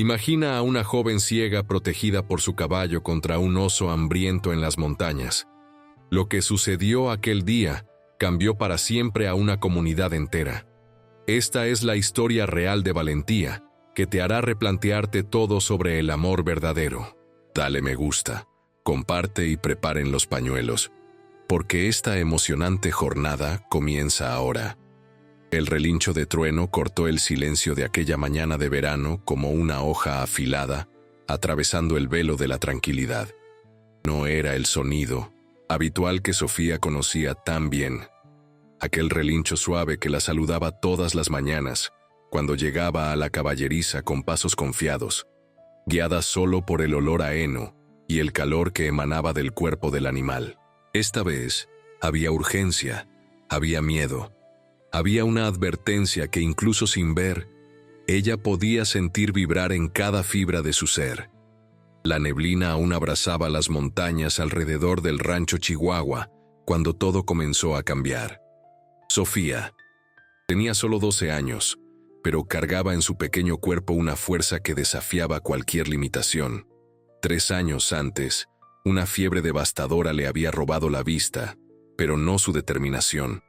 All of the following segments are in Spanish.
Imagina a una joven ciega protegida por su caballo contra un oso hambriento en las montañas. Lo que sucedió aquel día cambió para siempre a una comunidad entera. Esta es la historia real de valentía, que te hará replantearte todo sobre el amor verdadero. Dale me gusta, comparte y preparen los pañuelos, porque esta emocionante jornada comienza ahora. El relincho de trueno cortó el silencio de aquella mañana de verano como una hoja afilada, atravesando el velo de la tranquilidad. No era el sonido habitual que Sofía conocía tan bien. Aquel relincho suave que la saludaba todas las mañanas, cuando llegaba a la caballeriza con pasos confiados, guiada solo por el olor a heno y el calor que emanaba del cuerpo del animal. Esta vez había urgencia, había miedo, había una advertencia que incluso sin ver, ella podía sentir vibrar en cada fibra de su ser. La neblina aún abrazaba las montañas alrededor del rancho Chihuahua cuando todo comenzó a cambiar. Sofía tenía solo 12 años, pero cargaba en su pequeño cuerpo una fuerza que desafiaba cualquier limitación. 3 años antes, una fiebre devastadora le había robado la vista, pero no su determinación.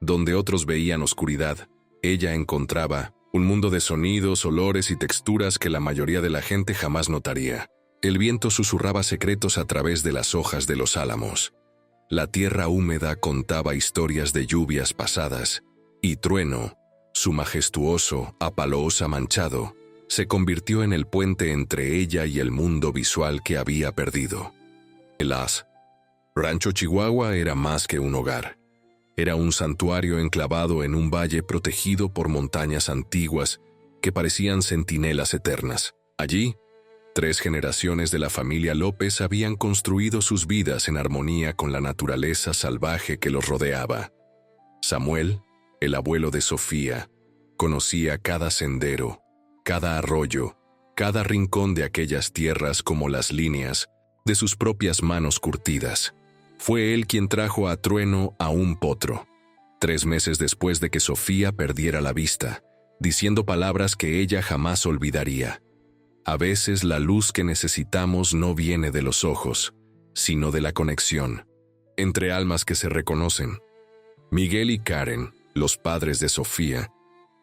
Donde otros veían oscuridad, ella encontraba un mundo de sonidos, olores y texturas que la mayoría de la gente jamás notaría. El viento susurraba secretos a través de las hojas de los álamos. La tierra húmeda contaba historias de lluvias pasadas, y Trueno, su majestuoso Apaloosa manchado, se convirtió en el puente entre ella y el mundo visual que había perdido. El Rancho Chihuahua era más que un hogar. Era un santuario enclavado en un valle protegido por montañas antiguas que parecían centinelas eternas. Allí, 3 generaciones de la familia López habían construido sus vidas en armonía con la naturaleza salvaje que los rodeaba. Samuel, el abuelo de Sofía, conocía cada sendero, cada arroyo, cada rincón de aquellas tierras como las líneas de sus propias manos curtidas. Fue él quien trajo a Trueno a un potro, 3 meses después de que Sofía perdiera la vista, diciendo palabras que ella jamás olvidaría. A veces la luz que necesitamos no viene de los ojos, sino de la conexión entre almas que se reconocen. Miguel y Karen, los padres de Sofía,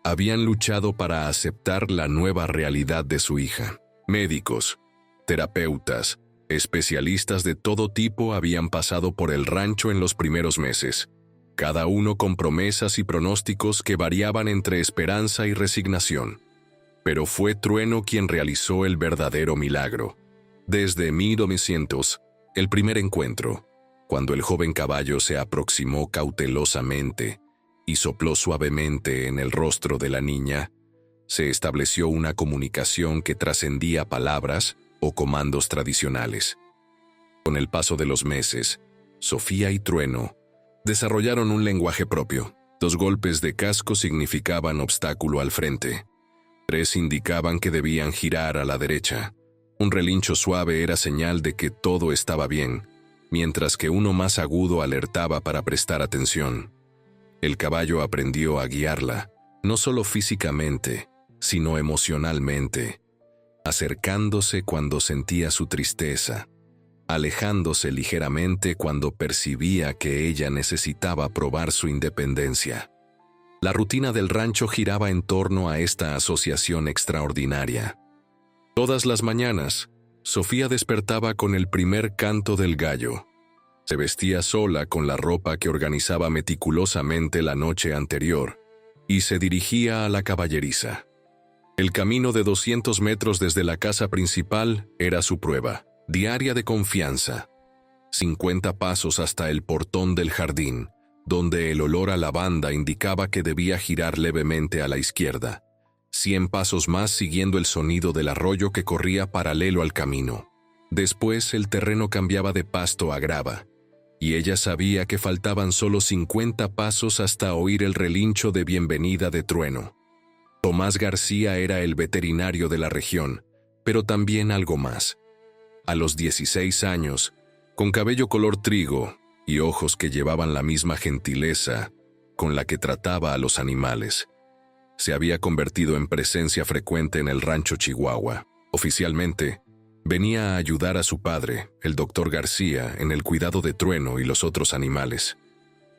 habían luchado para aceptar la nueva realidad de su hija. Médicos, terapeutas, especialistas de todo tipo habían pasado por el rancho en los primeros meses, cada uno con promesas y pronósticos que variaban entre esperanza y resignación. Pero fue Trueno quien realizó el verdadero milagro. Desde 1900, el primer encuentro, cuando el joven caballo se aproximó cautelosamente y sopló suavemente en el rostro de la niña, se estableció una comunicación que trascendía palabras o comandos tradicionales. Con el paso de los meses, Sofía y Trueno desarrollaron un lenguaje propio. 2 golpes de casco significaban obstáculo al frente. 3 indicaban que debían girar a la derecha. Un relincho suave era señal de que todo estaba bien, mientras que uno más agudo alertaba para prestar atención. El caballo aprendió a guiarla, no solo físicamente, sino emocionalmente, acercándose cuando sentía su tristeza, alejándose ligeramente cuando percibía que ella necesitaba probar su independencia. La rutina del rancho giraba en torno a esta asociación extraordinaria. Todas las mañanas, Sofía despertaba con el primer canto del gallo. Se vestía sola con la ropa que organizaba meticulosamente la noche anterior y se dirigía a la caballeriza. El camino de 200 metros desde la casa principal era su prueba diaria de confianza. 50 pasos hasta el portón del jardín, donde el olor a lavanda indicaba que debía girar levemente a la izquierda. 100 pasos más siguiendo el sonido del arroyo que corría paralelo al camino. Después el terreno cambiaba de pasto a grava, y ella sabía que faltaban solo 50 pasos hasta oír el relincho de bienvenida de Trueno. Tomás García era el veterinario de la región, pero también algo más. A los 16 años, con cabello color trigo y ojos que llevaban la misma gentileza con la que trataba a los animales, se había convertido en presencia frecuente en el rancho Chihuahua. Oficialmente, venía a ayudar a su padre, el doctor García, en el cuidado de Trueno y los otros animales.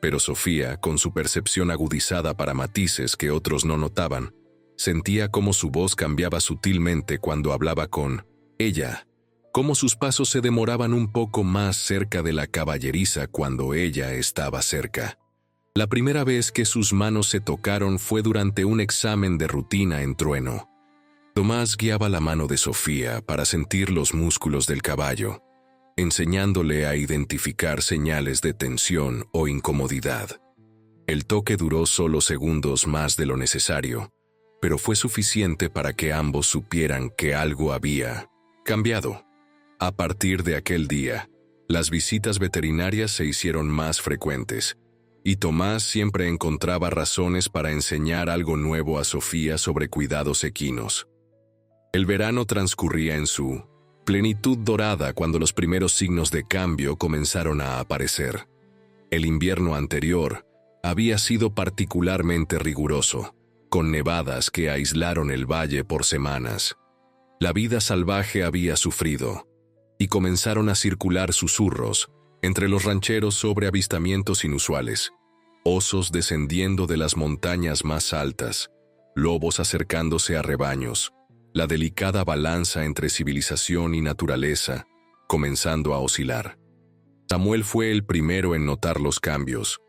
Pero Sofía, con su percepción agudizada para matices que otros no notaban, sentía cómo su voz cambiaba sutilmente cuando hablaba con ella, cómo sus pasos se demoraban un poco más cerca de la caballeriza cuando ella estaba cerca. La primera vez que sus manos se tocaron fue durante un examen de rutina en Trueno. Tomás guiaba la mano de Sofía para sentir los músculos del caballo, enseñándole a identificar señales de tensión o incomodidad. El toque duró solo segundos más de lo necesario, pero fue suficiente para que ambos supieran que algo había cambiado. A partir de aquel día, las visitas veterinarias se hicieron más frecuentes, y Tomás siempre encontraba razones para enseñar algo nuevo a Sofía sobre cuidados equinos. El verano transcurría en su plenitud dorada cuando los primeros signos de cambio comenzaron a aparecer. El invierno anterior había sido particularmente riguroso, con nevadas que aislaron el valle por semanas. La vida salvaje había sufrido, y comenzaron a circular susurros entre los rancheros sobre avistamientos inusuales, osos descendiendo de las montañas más altas, lobos acercándose a rebaños, la delicada balanza entre civilización y naturaleza comenzando a oscilar. Samuel fue el primero en notar los cambios.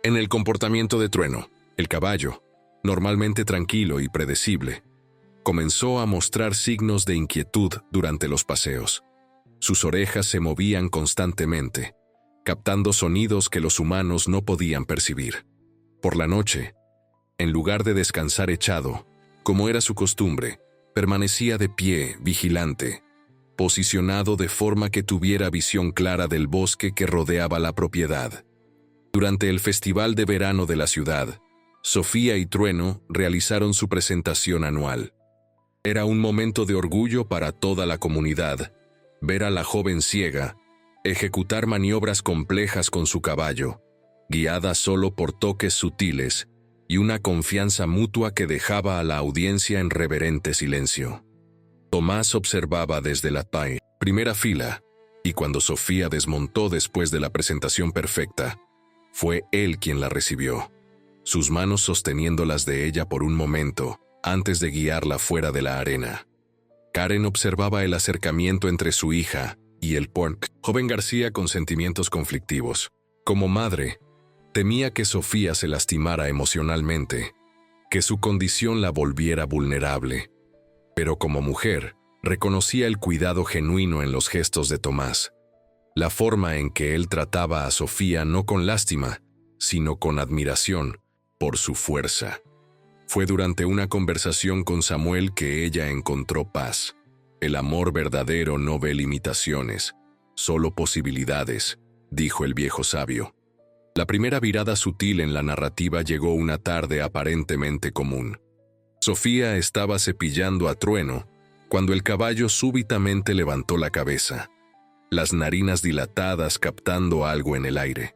En el comportamiento de Trueno, el caballo, normalmente tranquilo y predecible, comenzó a mostrar signos de inquietud durante los paseos. Sus orejas se movían constantemente, captando sonidos que los humanos no podían percibir. Por la noche, en lugar de descansar echado, como era su costumbre, permanecía de pie, vigilante, posicionado de forma que tuviera visión clara del bosque que rodeaba la propiedad. Durante el festival de verano de la ciudad, Sofía y Trueno realizaron su presentación anual. Era un momento de orgullo para toda la comunidad, ver a la joven ciega ejecutar maniobras complejas con su caballo, guiada solo por toques sutiles y una confianza mutua que dejaba a la audiencia en reverente silencio. Tomás observaba desde la primera fila, y cuando Sofía desmontó después de la presentación perfecta, fue él quien la recibió, sus manos sosteniendo las de ella por un momento, antes de guiarla fuera de la arena. Karen observaba el acercamiento entre su hija y el joven García con sentimientos conflictivos. Como madre, temía que Sofía se lastimara emocionalmente, que su condición la volviera vulnerable. Pero como mujer, reconocía el cuidado genuino en los gestos de Tomás, la forma en que él trataba a Sofía no con lástima, sino con admiración por su fuerza. Fue durante una conversación con Samuel que ella encontró paz. El amor verdadero no ve limitaciones, solo posibilidades, dijo el viejo sabio. La primera virada sutil en la narrativa llegó una tarde aparentemente común. Sofía estaba cepillando a Trueno cuando el caballo súbitamente levantó la cabeza, las narinas dilatadas captando algo en el aire.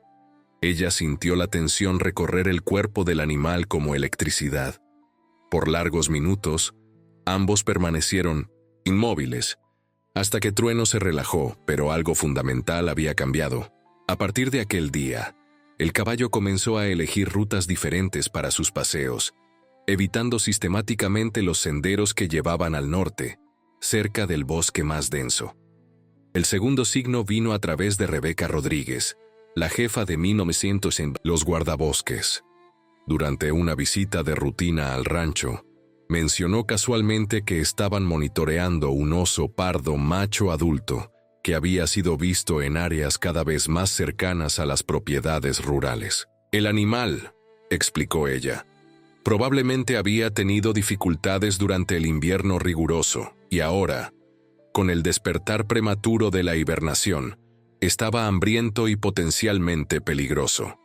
Ella sintió la tensión recorrer el cuerpo del animal como electricidad. Por largos minutos, ambos permanecieron inmóviles, hasta que Trueno se relajó, pero algo fundamental había cambiado. A partir de aquel día, el caballo comenzó a elegir rutas diferentes para sus paseos, evitando sistemáticamente los senderos que llevaban al norte, cerca del bosque más denso. El segundo signo vino a través de Rebeca Rodríguez, la jefa de 1900 en los guardabosques. Durante una visita de rutina al rancho, mencionó casualmente que estaban monitoreando un oso pardo macho adulto que había sido visto en áreas cada vez más cercanas a las propiedades rurales. El animal, explicó ella, probablemente había tenido dificultades durante el invierno riguroso y ahora, con el despertar prematuro de la hibernación, estaba hambriento y potencialmente peligroso.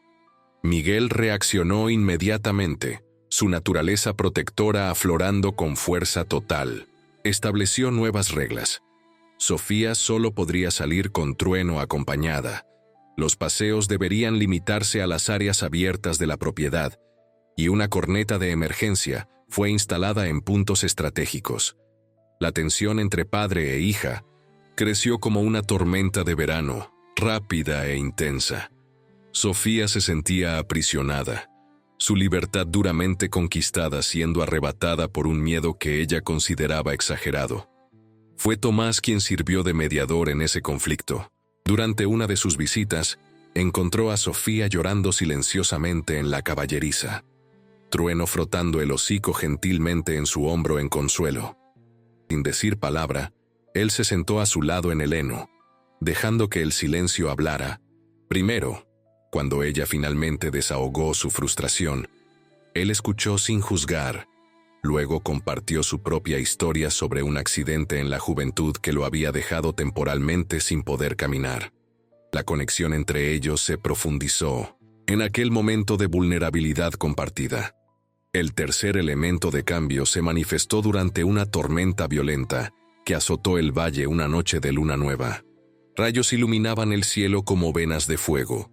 Miguel reaccionó inmediatamente, su naturaleza protectora aflorando con fuerza total. Estableció nuevas reglas. Sofía solo podría salir con Trueno acompañada. Los paseos deberían limitarse a las áreas abiertas de la propiedad, y una corneta de emergencia fue instalada en puntos estratégicos. La tensión entre padre e hija creció como una tormenta de verano, rápida e intensa. Sofía se sentía aprisionada, su libertad duramente conquistada siendo arrebatada por un miedo que ella consideraba exagerado. Fue Tomás quien sirvió de mediador en ese conflicto. Durante una de sus visitas, encontró a Sofía llorando silenciosamente en la caballeriza. Trueno frotando el hocico gentilmente en su hombro en consuelo. Sin decir palabra, él se sentó a su lado en el heno, dejando que el silencio hablara. Primero, cuando ella finalmente desahogó su frustración, él escuchó sin juzgar. Luego compartió su propia historia sobre un accidente en la juventud que lo había dejado temporalmente sin poder caminar. La conexión entre ellos se profundizó en aquel momento de vulnerabilidad compartida. El tercer elemento de cambio se manifestó durante una tormenta violenta que azotó el valle una noche de luna nueva. Rayos iluminaban el cielo como venas de fuego,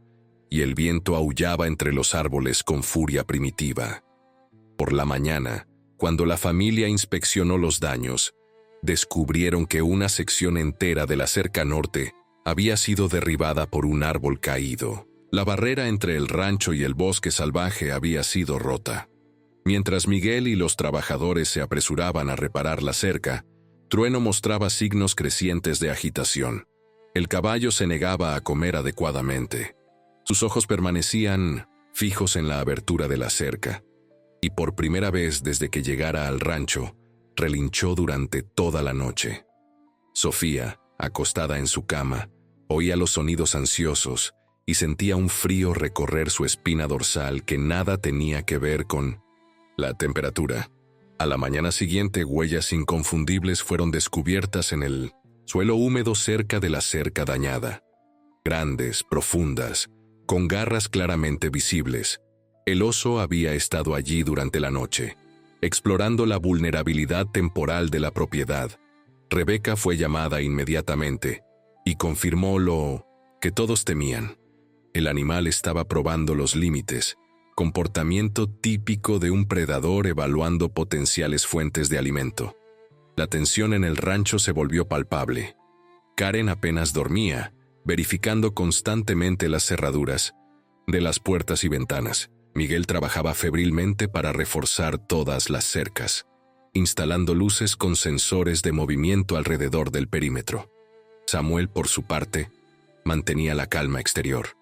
y el viento aullaba entre los árboles con furia primitiva. Por la mañana, cuando la familia inspeccionó los daños, descubrieron que una sección entera de la cerca norte había sido derribada por un árbol caído. La barrera entre el rancho y el bosque salvaje había sido rota. Mientras Miguel y los trabajadores se apresuraban a reparar la cerca, Trueno mostraba signos crecientes de agitación. El caballo se negaba a comer adecuadamente. Sus ojos permanecían fijos en la abertura de la cerca, y por primera vez desde que llegara al rancho, relinchó durante toda la noche. Sofía, acostada en su cama, oía los sonidos ansiosos y sentía un frío recorrer su espina dorsal que nada tenía que ver con la temperatura. A la mañana siguiente, huellas inconfundibles fueron descubiertas en el suelo húmedo cerca de la cerca dañada. Grandes, profundas, con garras claramente visibles. El oso había estado allí durante la noche, explorando la vulnerabilidad temporal de la propiedad. Rebeca fue llamada inmediatamente y confirmó lo que todos temían. El animal estaba probando los límites, comportamiento típico de un predador evaluando potenciales fuentes de alimento. La tensión en el rancho se volvió palpable. Karen apenas dormía, verificando constantemente las cerraduras de las puertas y ventanas. Miguel trabajaba febrilmente para reforzar todas las cercas, instalando luces con sensores de movimiento alrededor del perímetro. Samuel, por su parte, mantenía la calma exterior.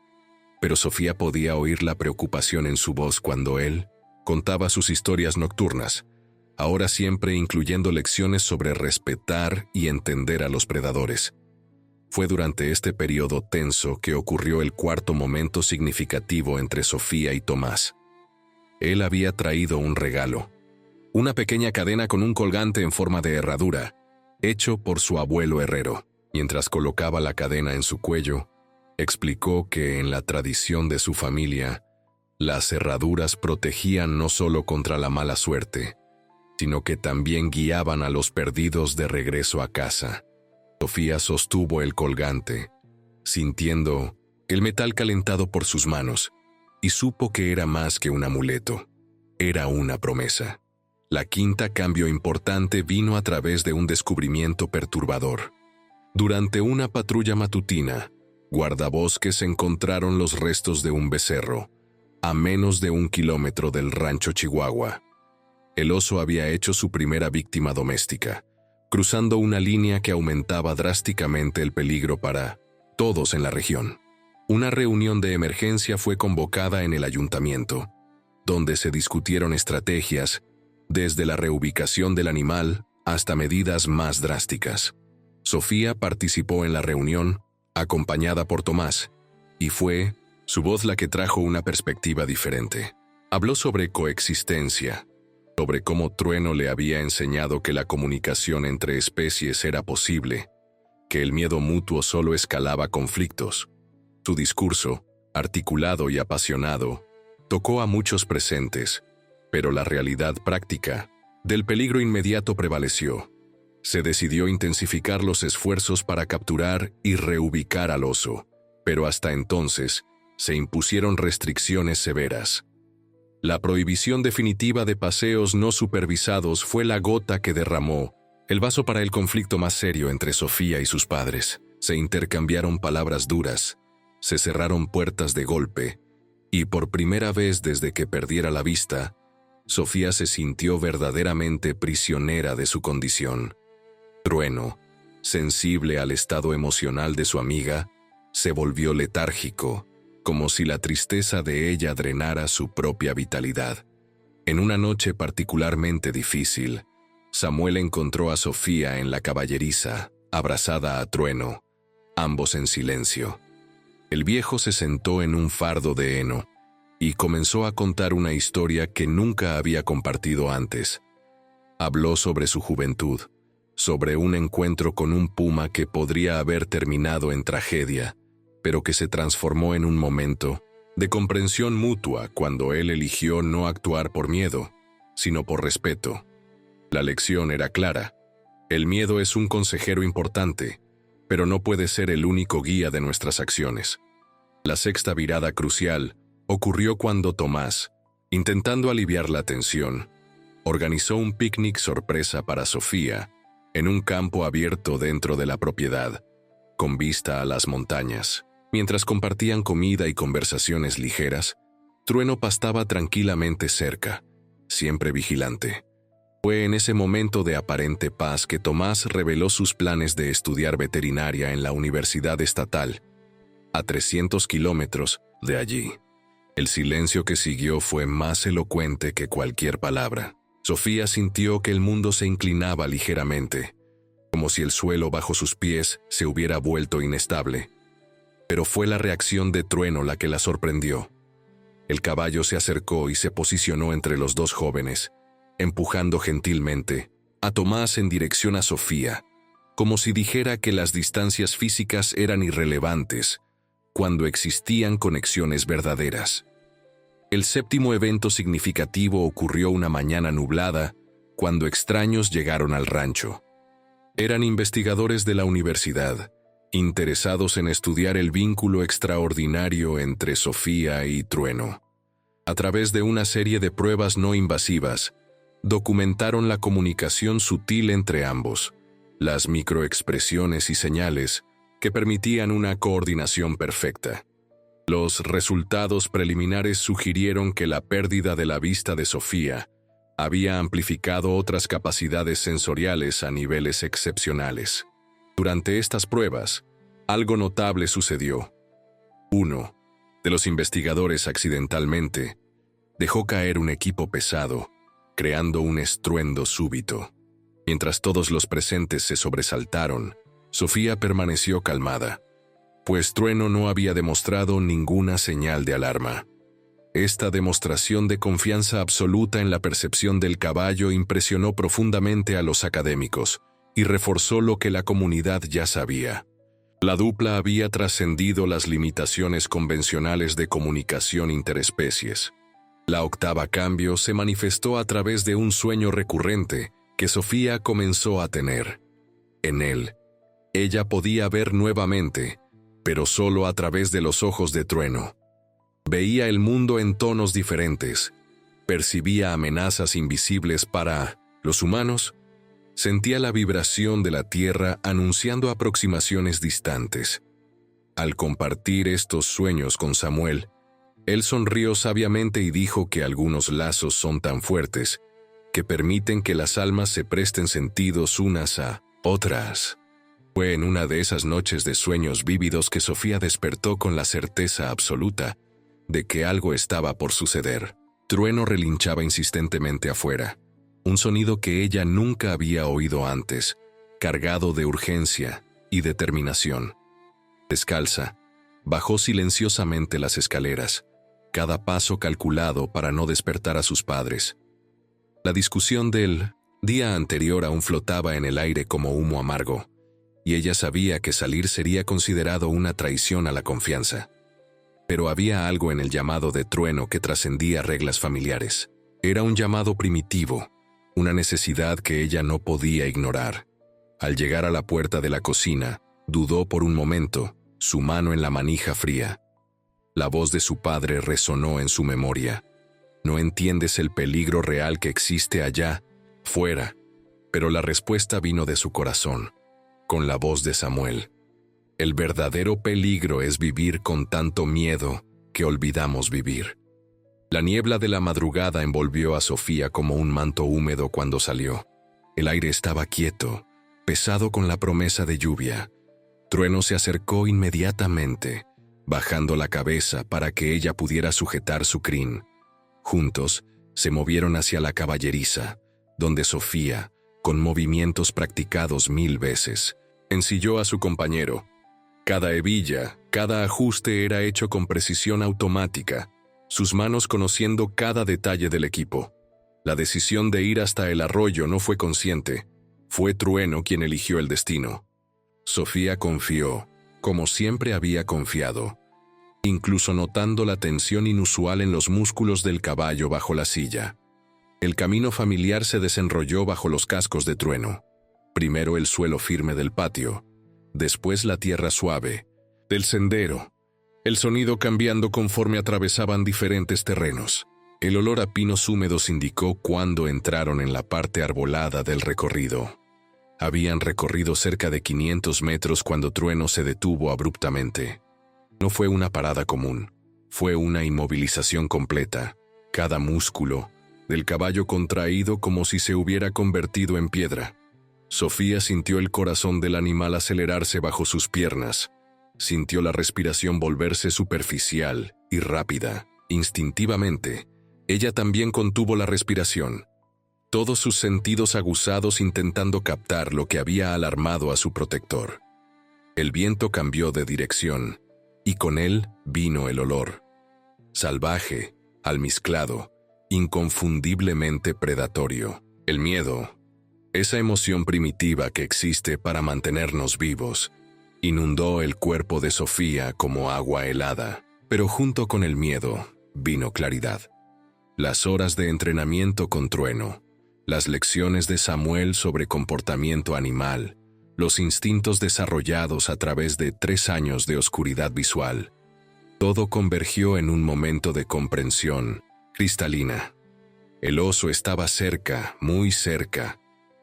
Pero Sofía podía oír la preocupación en su voz cuando él contaba sus historias nocturnas, ahora siempre incluyendo lecciones sobre respetar y entender a los predadores. Fue durante este periodo tenso que ocurrió el cuarto momento significativo entre Sofía y Tomás. Él había traído un regalo, una pequeña cadena con un colgante en forma de herradura, hecho por su abuelo herrero. Mientras colocaba la cadena en su cuello, explicó que en la tradición de su familia, las herraduras protegían no solo contra la mala suerte, sino que también guiaban a los perdidos de regreso a casa. Sofía sostuvo el colgante, sintiendo el metal calentado por sus manos, y supo que era más que un amuleto. Era una promesa. La quinta cambio importante vino a través de un descubrimiento perturbador. Durante una patrulla matutina, guardabosques encontraron los restos de un becerro, a menos de 1 kilómetro del rancho Chihuahua. El oso había hecho su primera víctima doméstica, cruzando una línea que aumentaba drásticamente el peligro para todos en la región. Una reunión de emergencia fue convocada en el ayuntamiento, donde se discutieron estrategias, desde la reubicación del animal hasta medidas más drásticas. Sofía participó en la reunión, acompañada por Tomás, y fue su voz la que trajo una perspectiva diferente. Habló sobre coexistencia, sobre cómo Trueno le había enseñado que la comunicación entre especies era posible, que el miedo mutuo solo escalaba conflictos. Su discurso, articulado y apasionado, tocó a muchos presentes, pero la realidad práctica del peligro inmediato prevaleció. Se decidió intensificar los esfuerzos para capturar y reubicar al oso, pero hasta entonces se impusieron restricciones severas. La prohibición definitiva de paseos no supervisados fue la gota que derramó el vaso para el conflicto más serio entre Sofía y sus padres. Se intercambiaron palabras duras, se cerraron puertas de golpe, y por primera vez desde que perdiera la vista, Sofía se sintió verdaderamente prisionera de su condición. Trueno, sensible al estado emocional de su amiga, se volvió letárgico, como si la tristeza de ella drenara su propia vitalidad. En una noche particularmente difícil, Samuel encontró a Sofía en la caballeriza, abrazada a Trueno, ambos en silencio. El viejo se sentó en un fardo de heno y comenzó a contar una historia que nunca había compartido antes. Habló sobre su juventud, sobre un encuentro con un puma que podría haber terminado en tragedia, pero que se transformó en un momento de comprensión mutua cuando él eligió no actuar por miedo, sino por respeto. La lección era clara. El miedo es un consejero importante, pero no puede ser el único guía de nuestras acciones. La sexta virada crucial ocurrió cuando Tomás, intentando aliviar la tensión, organizó un picnic sorpresa para Sofía en un campo abierto dentro de la propiedad, con vista a las montañas. Mientras compartían comida y conversaciones ligeras, Trueno pastaba tranquilamente cerca, siempre vigilante. Fue en ese momento de aparente paz que Tomás reveló sus planes de estudiar veterinaria en la Universidad Estatal, a 300 kilómetros de allí. El silencio que siguió fue más elocuente que cualquier palabra. Sofía sintió que el mundo se inclinaba ligeramente, como si el suelo bajo sus pies se hubiera vuelto inestable. Pero fue la reacción de Trueno la que la sorprendió. El caballo se acercó y se posicionó entre los dos jóvenes, empujando gentilmente a Tomás en dirección a Sofía, como si dijera que las distancias físicas eran irrelevantes cuando existían conexiones verdaderas. El séptimo evento significativo ocurrió una mañana nublada, cuando extraños llegaron al rancho. Eran investigadores de la universidad, interesados en estudiar el vínculo extraordinario entre Sofía y Trueno. A través de una serie de pruebas no invasivas, documentaron la comunicación sutil entre ambos, las microexpresiones y señales que permitían una coordinación perfecta. Los resultados preliminares sugirieron que la pérdida de la vista de Sofía había amplificado otras capacidades sensoriales a niveles excepcionales. Durante estas pruebas, algo notable sucedió. Uno de los investigadores accidentalmente dejó caer un equipo pesado, creando un estruendo súbito. Mientras todos los presentes se sobresaltaron, Sofía permaneció calmada, pues Trueno no había demostrado ninguna señal de alarma. Esta demostración de confianza absoluta en la percepción del caballo impresionó profundamente a los académicos y reforzó lo que la comunidad ya sabía. La dupla había trascendido las limitaciones convencionales de comunicación interespecies. La octava cambio se manifestó a través de un sueño recurrente que Sofía comenzó a tener. En él, ella podía ver nuevamente, pero solo a través de los ojos de Trueno. Veía el mundo en tonos diferentes, percibía amenazas invisibles para los humanos, sentía la vibración de la tierra anunciando aproximaciones distantes. Al compartir estos sueños con Samuel, él sonrió sabiamente y dijo que algunos lazos son tan fuertes que permiten que las almas se presten sentidos unas a otras. Fue en una de esas noches de sueños vívidos que Sofía despertó con la certeza absoluta de que algo estaba por suceder. Trueno relinchaba insistentemente afuera, un sonido que ella nunca había oído antes, cargado de urgencia y determinación. Descalza, bajó silenciosamente las escaleras, cada paso calculado para no despertar a sus padres. La discusión del día anterior aún flotaba en el aire como humo amargo, y ella sabía que salir sería considerado una traición a la confianza. Pero había algo en el llamado de Trueno que trascendía reglas familiares. Era un llamado primitivo, una necesidad que ella no podía ignorar. Al llegar a la puerta de la cocina, dudó por un momento, su mano en la manija fría. La voz de su padre resonó en su memoria. No entiendes el peligro real que existe allá, fuera. Pero la respuesta vino de su corazón, con la voz de Samuel. El verdadero peligro es vivir con tanto miedo que olvidamos vivir. La niebla de la madrugada envolvió a Sofía como un manto húmedo cuando salió. El aire estaba quieto, pesado con la promesa de lluvia. Trueno se acercó inmediatamente, bajando la cabeza para que ella pudiera sujetar su crin. Juntos, se movieron hacia la caballeriza, donde Sofía, con movimientos practicados 1000 veces, ensilló a su compañero. Cada hebilla, cada ajuste era hecho con precisión automática, sus manos conociendo cada detalle del equipo. La decisión de ir hasta el arroyo no fue consciente, fue Trueno quien eligió el destino. Sofía confió, como siempre había confiado, incluso notando la tensión inusual en los músculos del caballo bajo la silla. El camino familiar se desenrolló bajo los cascos de Trueno. Primero el suelo firme del patio, después la tierra suave, del sendero, el sonido cambiando conforme atravesaban diferentes terrenos. El olor a pinos húmedos indicó cuándo entraron en la parte arbolada del recorrido. Habían recorrido cerca de 500 metros cuando Trueno se detuvo abruptamente. No fue una parada común, fue una inmovilización completa. Cada músculo del caballo contraído como si se hubiera convertido en piedra. Sofía sintió el corazón del animal acelerarse bajo sus piernas. Sintió la respiración volverse superficial y rápida. Instintivamente, ella también contuvo la respiración. Todos sus sentidos aguzados intentando captar lo que había alarmado a su protector. El viento cambió de dirección, y con él vino el olor. Salvaje, almizclado, inconfundiblemente predatorio. El miedo, esa emoción primitiva que existe para mantenernos vivos, inundó el cuerpo de Sofía como agua helada. Pero junto con el miedo, vino claridad. Las horas de entrenamiento con Trueno, las lecciones de Samuel sobre comportamiento animal, los instintos desarrollados a través de 3 años de oscuridad visual. Todo convergió en un momento de comprensión cristalina. El oso estaba cerca, muy cerca.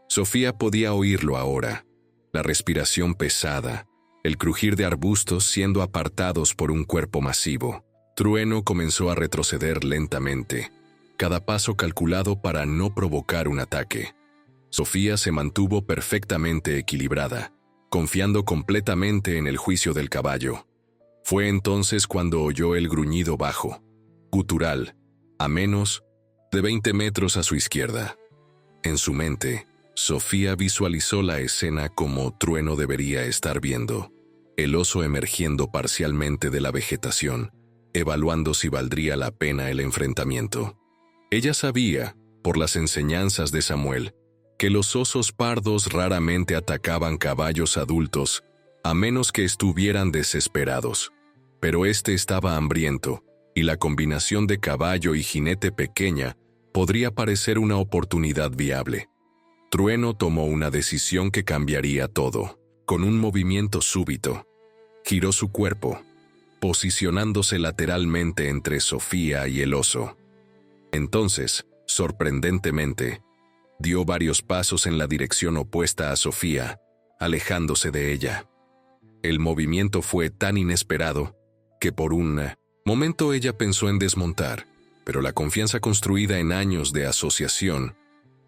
Sofía podía oírlo ahora, la respiración pesada, el crujir de arbustos siendo apartados por un cuerpo masivo. Trueno comenzó a retroceder lentamente, cada paso calculado para no provocar un ataque. Sofía se mantuvo perfectamente equilibrada, confiando completamente en el juicio del caballo. Fue entonces cuando oyó el gruñido bajo, gutural, a menos de 20 metros a su izquierda. En su mente, Sofía visualizó la escena como Trueno debería estar viendo, el oso emergiendo parcialmente de la vegetación, evaluando si valdría la pena el enfrentamiento. Ella sabía, por las enseñanzas de Samuel, que los osos pardos raramente atacaban caballos adultos, a menos que estuvieran desesperados. Pero este estaba hambriento, y la combinación de caballo y jinete pequeña podría parecer una oportunidad viable. Trueno tomó una decisión que cambiaría todo. Con un movimiento súbito, giró su cuerpo, posicionándose lateralmente entre Sofía y el oso. Entonces, sorprendentemente, dio varios pasos en la dirección opuesta a Sofía, alejándose de ella. El movimiento fue tan inesperado que por un momento ella pensó en desmontar, pero la confianza construida en años de asociación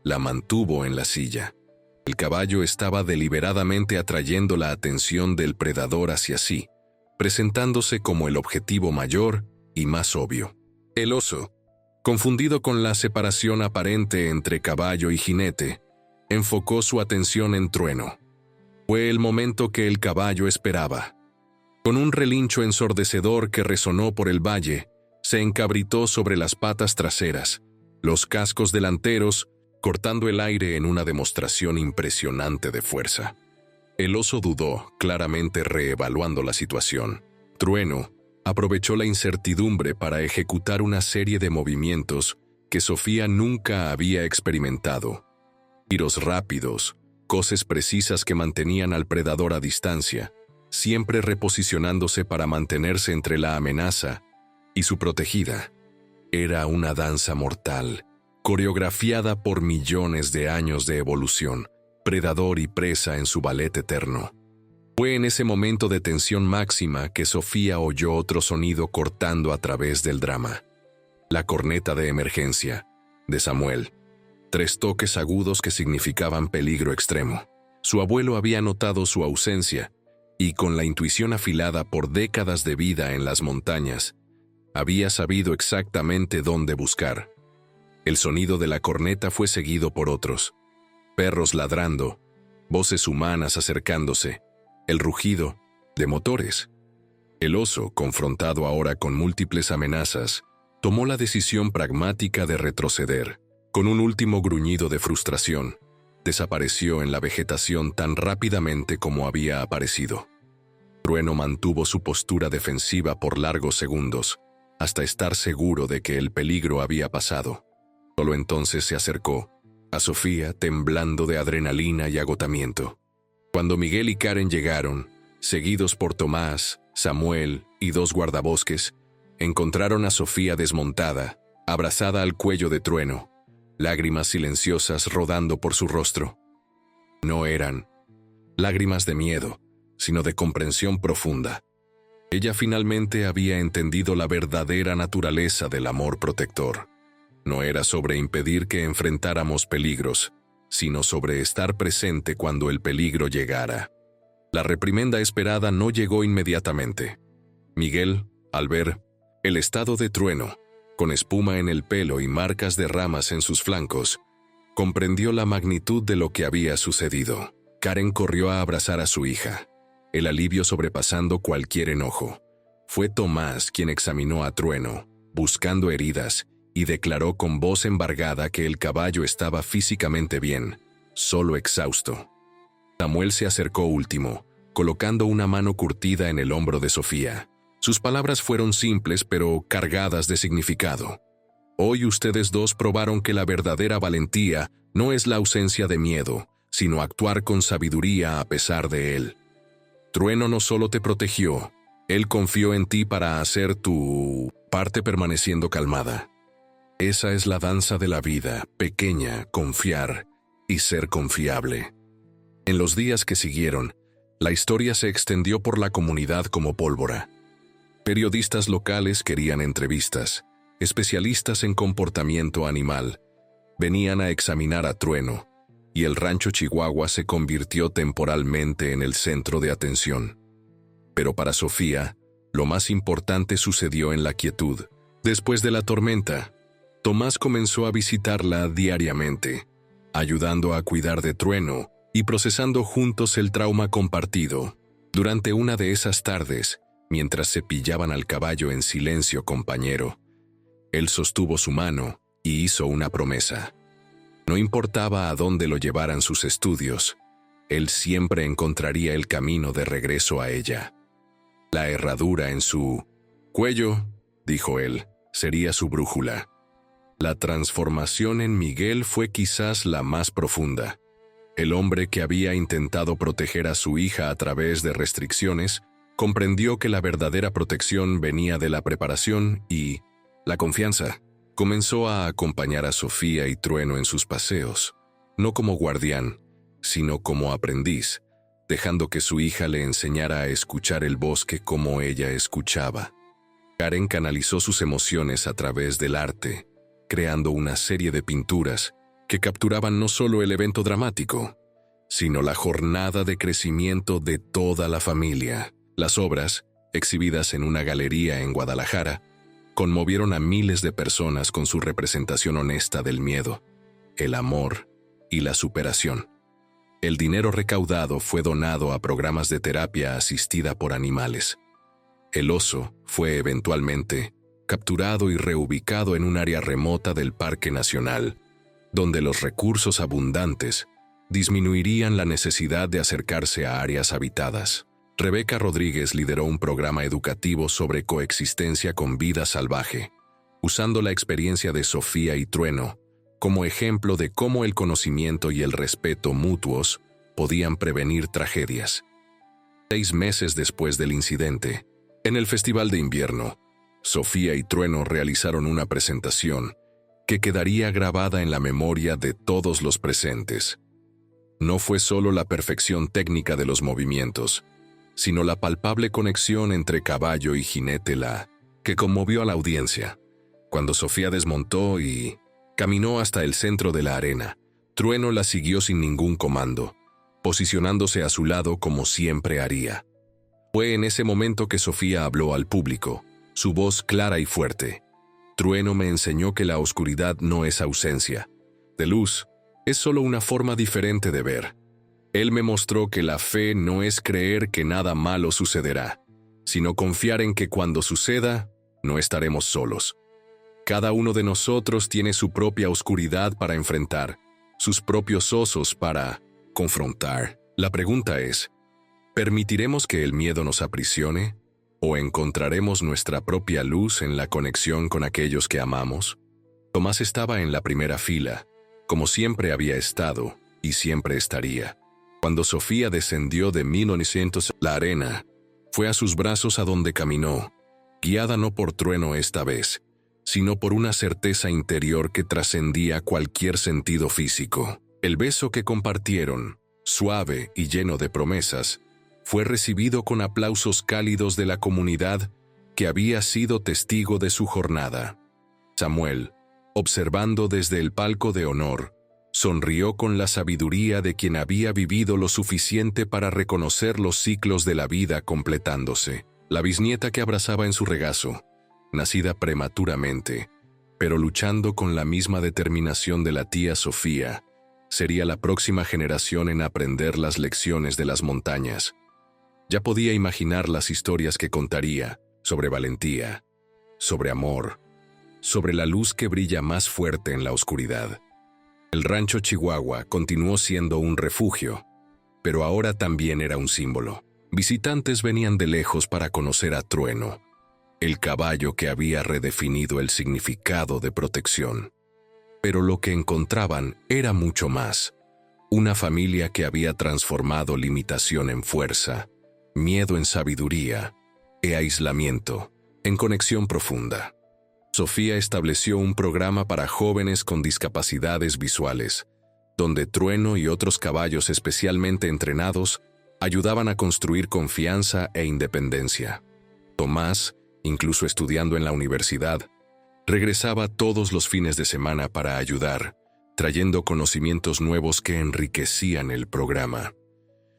la mantuvo en la silla. El caballo estaba deliberadamente atrayendo la atención del predador hacia sí, presentándose como el objetivo mayor y más obvio. El oso, confundido con la separación aparente entre caballo y jinete, enfocó su atención en Trueno. Fue el momento que el caballo esperaba. Con un relincho ensordecedor que resonó por el valle, se encabritó sobre las patas traseras, los cascos delanteros, cortando el aire en una demostración impresionante de fuerza. El oso dudó, claramente reevaluando la situación. Trueno aprovechó la incertidumbre para ejecutar una serie de movimientos que Sofía nunca había experimentado. Giros rápidos, coces precisas que mantenían al predador a distancia, siempre reposicionándose para mantenerse entre la amenaza y su protegida. Era una danza mortal, coreografiada por millones de años de evolución, predador y presa en su ballet eterno. Fue en ese momento de tensión máxima que Sofía oyó otro sonido cortando a través del drama. La corneta de emergencia, de Samuel. 3 toques agudos que significaban peligro extremo. Su abuelo había notado su ausencia, y con la intuición afilada por décadas de vida en las montañas, había sabido exactamente dónde buscar. El sonido de la corneta fue seguido por otros. Perros ladrando, voces humanas acercándose, el rugido de motores. El oso, confrontado ahora con múltiples amenazas, tomó la decisión pragmática de retroceder. Con un último gruñido de frustración, desapareció en la vegetación tan rápidamente como había aparecido. Trueno mantuvo su postura defensiva por largos segundos, hasta estar seguro de que el peligro había pasado. Solo entonces se acercó a Sofía, temblando de adrenalina y agotamiento. Cuando Miguel y Karen llegaron, seguidos por Tomás, Samuel y 2 guardabosques, encontraron a Sofía desmontada, abrazada al cuello de Trueno, lágrimas silenciosas rodando por su rostro. No eran lágrimas de miedo, sino de comprensión profunda. Ella finalmente había entendido la verdadera naturaleza del amor protector. No era sobre impedir que enfrentáramos peligros, sino sobre estar presente cuando el peligro llegara. La reprimenda esperada no llegó inmediatamente. Miguel, al ver el estado de Trueno, con espuma en el pelo y marcas de ramas en sus flancos, comprendió la magnitud de lo que había sucedido. Karen corrió a abrazar a su hija, el alivio sobrepasando cualquier enojo. Fue Tomás quien examinó a Trueno, buscando heridas, y declaró con voz embargada que el caballo estaba físicamente bien, solo exhausto. Samuel se acercó último, colocando una mano curtida en el hombro de Sofía. Sus palabras fueron simples pero cargadas de significado. Hoy ustedes 2 probaron que la verdadera valentía no es la ausencia de miedo, sino actuar con sabiduría a pesar de él. Trueno no solo te protegió, él confió en ti para hacer tu parte permaneciendo calmada. Esa es la danza de la vida, pequeña, confiar y ser confiable. En los días que siguieron, la historia se extendió por la comunidad como pólvora. Periodistas locales querían entrevistas, especialistas en comportamiento animal venían a examinar a Trueno, y el rancho Chihuahua se convirtió temporalmente en el centro de atención. Pero para Sofía, lo más importante sucedió en la quietud. Después de la tormenta, Tomás comenzó a visitarla diariamente, ayudando a cuidar de Trueno y procesando juntos el trauma compartido. Durante una de esas tardes, mientras cepillaban al caballo en silencio compañero, él sostuvo su mano y hizo una promesa. No importaba a dónde lo llevaran sus estudios, él siempre encontraría el camino de regreso a ella. La herradura en su cuello, dijo él, sería su brújula. La transformación en Miguel fue quizás la más profunda. El hombre que había intentado proteger a su hija a través de restricciones, comprendió que la verdadera protección venía de la preparación y la confianza. Comenzó a acompañar a Sofía y Trueno en sus paseos, no como guardián, sino como aprendiz, dejando que su hija le enseñara a escuchar el bosque como ella escuchaba. Karen canalizó sus emociones a través del arte, creando una serie de pinturas que capturaban no solo el evento dramático, sino la jornada de crecimiento de toda la familia. Las obras, exhibidas en una galería en Guadalajara, conmovieron a miles de personas con su representación honesta del miedo, el amor y la superación. El dinero recaudado fue donado a programas de terapia asistida por animales. El oso fue eventualmente capturado y reubicado en un área remota del Parque Nacional, donde los recursos abundantes disminuirían la necesidad de acercarse a áreas habitadas. Rebeca Rodríguez lideró un programa educativo sobre coexistencia con vida salvaje, usando la experiencia de Sofía y Trueno como ejemplo de cómo el conocimiento y el respeto mutuos podían prevenir tragedias. 6 meses después del incidente, en el Festival de Invierno, Sofía y Trueno realizaron una presentación que quedaría grabada en la memoria de todos los presentes. No fue solo la perfección técnica de los movimientos, sino la palpable conexión entre caballo y jinete la que conmovió a la audiencia. Cuando Sofía desmontó y caminó hasta el centro de la arena, Trueno la siguió sin ningún comando, posicionándose a su lado como siempre haría. Fue en ese momento que Sofía habló al público, su voz clara y fuerte. Trueno me enseñó que la oscuridad no es ausencia de luz, es solo una forma diferente de ver. Él me mostró que la fe no es creer que nada malo sucederá, sino confiar en que cuando suceda, no estaremos solos. Cada uno de nosotros tiene su propia oscuridad para enfrentar, sus propios osos para confrontar. La pregunta es, ¿permitiremos que el miedo nos aprisione? ¿O encontraremos nuestra propia luz en la conexión con aquellos que amamos? Tomás estaba en la primera fila, como siempre había estado y siempre estaría. Cuando Sofía descendió de 1900 la arena, fue a sus brazos a donde caminó, guiada no por Trueno esta vez, sino por una certeza interior que trascendía cualquier sentido físico. El beso que compartieron, suave y lleno de promesas, fue recibido con aplausos cálidos de la comunidad que había sido testigo de su jornada. Samuel, observando desde el palco de honor, sonrió con la sabiduría de quien había vivido lo suficiente para reconocer los ciclos de la vida completándose. La bisnieta que abrazaba en su regazo, nacida prematuramente, pero luchando con la misma determinación de la tía Sofía, sería la próxima generación en aprender las lecciones de las montañas. Ya podía imaginar las historias que contaría sobre valentía, sobre amor, sobre la luz que brilla más fuerte en la oscuridad. El rancho Chihuahua continuó siendo un refugio, pero ahora también era un símbolo. Visitantes venían de lejos para conocer a Trueno, el caballo que había redefinido el significado de protección. Pero lo que encontraban era mucho más. Una familia que había transformado limitación en fuerza, miedo en sabiduría e aislamiento en conexión profunda. Sofía estableció un programa para jóvenes con discapacidades visuales, donde Trueno y otros caballos especialmente entrenados ayudaban a construir confianza e independencia. Tomás, incluso estudiando en la universidad, regresaba todos los fines de semana para ayudar, trayendo conocimientos nuevos que enriquecían el programa.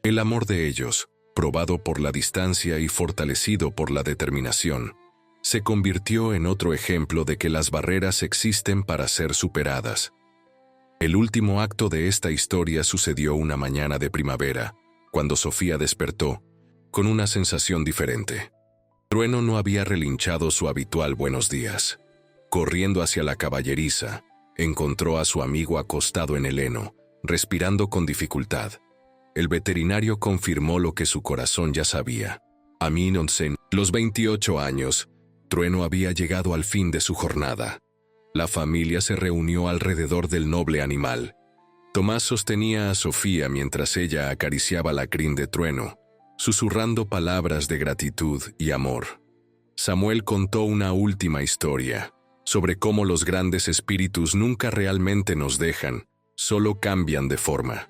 El amor de ellos, probado por la distancia y fortalecido por la determinación, se convirtió en otro ejemplo de que las barreras existen para ser superadas. El último acto de esta historia sucedió una mañana de primavera, cuando Sofía despertó, con una sensación diferente. Trueno no había relinchado su habitual buenos días. Corriendo hacia la caballeriza, encontró a su amigo acostado en el heno, respirando con dificultad. El veterinario confirmó lo que su corazón ya sabía. A los 28 años, Trueno había llegado al fin de su jornada. La familia se reunió alrededor del noble animal. Tomás sostenía a Sofía mientras ella acariciaba la crin de Trueno, susurrando palabras de gratitud y amor. Samuel contó una última historia, sobre cómo los grandes espíritus nunca realmente nos dejan, solo cambian de forma.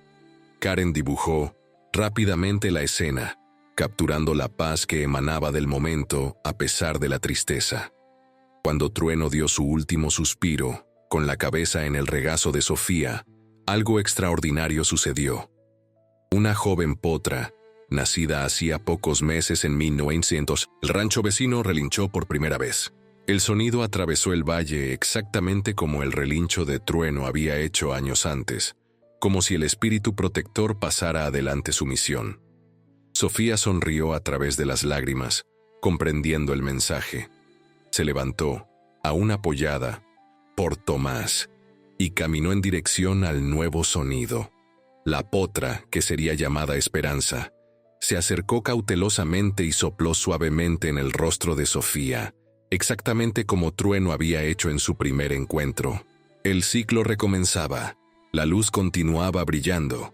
Karen dibujó rápidamente la escena, capturando la paz que emanaba del momento a pesar de la tristeza. Cuando Trueno dio su último suspiro, con la cabeza en el regazo de Sofía, algo extraordinario sucedió. Una joven potra, nacida hacía pocos meses en 1900, el rancho vecino relinchó por primera vez. El sonido atravesó el valle exactamente como el relincho de Trueno había hecho años antes, como si el espíritu protector pasara adelante su misión. Sofía sonrió a través de las lágrimas, comprendiendo el mensaje. Se levantó, aún apoyada, por Tomás, y caminó en dirección al nuevo sonido. La potra, que sería llamada Esperanza, se acercó cautelosamente y sopló suavemente en el rostro de Sofía, exactamente como Trueno había hecho en su primer encuentro. El ciclo recomenzaba, la luz continuaba brillando,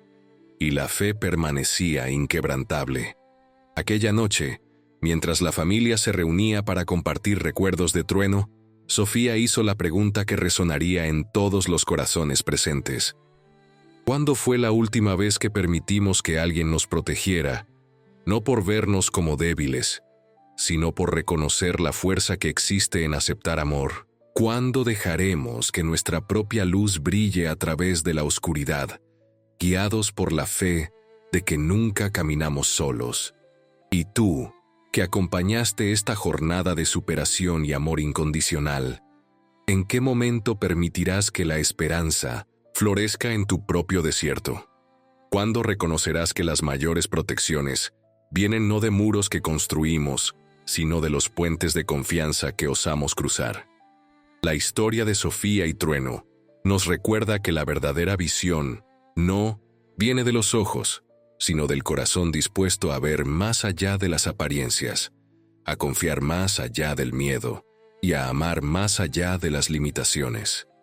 y la fe permanecía inquebrantable. Aquella noche, Mientras la familia se reunía para compartir recuerdos de Trueno, Sofía hizo la pregunta que resonaría en todos los corazones presentes. ¿Cuándo fue la última vez que permitimos que alguien nos protegiera, no por vernos como débiles, sino por reconocer la fuerza que existe en aceptar amor? ¿Cuándo dejaremos que nuestra propia luz brille a través de la oscuridad, guiados por la fe de que nunca caminamos solos? Y tú, que acompañaste esta jornada de superación y amor incondicional, ¿en qué momento permitirás que la esperanza florezca en tu propio desierto? ¿Cuándo reconocerás que las mayores protecciones vienen no de muros que construimos, sino de los puentes de confianza que osamos cruzar? La historia de Sofía y Trueno nos recuerda que la verdadera visión no viene de los ojos, sino del corazón dispuesto a ver más allá de las apariencias, a confiar más allá del miedo y a amar más allá de las limitaciones.